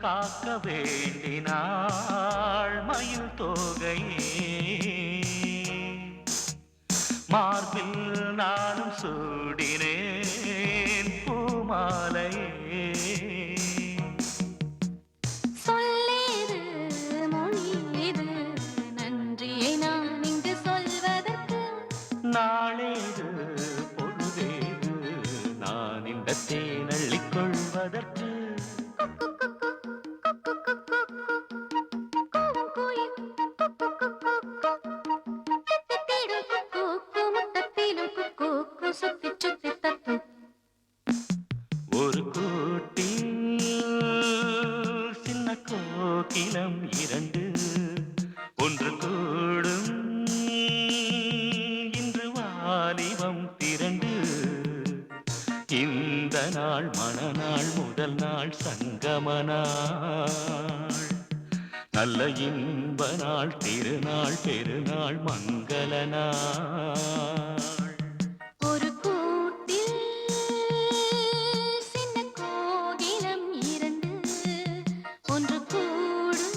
காக்க வேண்டினாள் மயில் தோகையே மார்பில் நானும் சூடினேன் பூமாலையே சொல்லேது மொழியேது நன்றியை நான் இங்கு சொல்வதற்கு நாளேது பொழுதேது நான் இந்த தேனள்ளிக் கொள்வதற்கு ஒரு கூட்டில் சின்ன கோகிலம் இரண்டு ஒன்று கூடும் இன்று வாலிபம் திரண்டு இந்த நாள் மணநாள் முதல் நாள் சங்கம நாள் நல்ல இன்ப நாள் திருநாள் பெருநாள் மங்கள நாள் ஒரு கூட்டில் சின்ன கோகிலம் இரண்டு ஒன்று கூடும்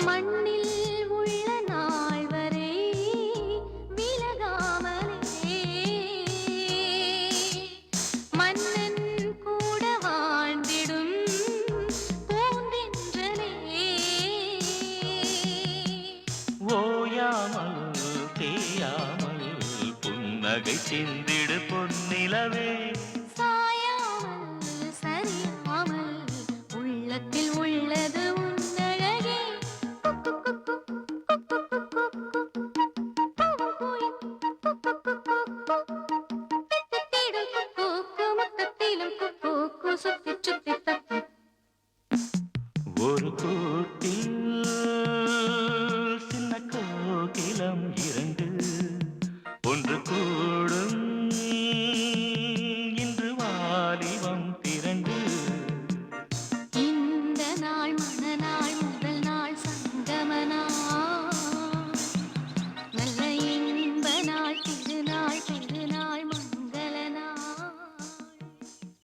மண்ணில் உள்ள நாள் வரை விலகாமலே மன்னன் கூட வாழ்ந்திடும் பூந்தென்றலே ஓயாமல் தேயாமல் புன்னகை சிந்திடு பொன்னிலவே சாயாமல் சரியாமல் உள்ளத்தில் உள்ளது உன்னழகே ஒரு கூட்டில்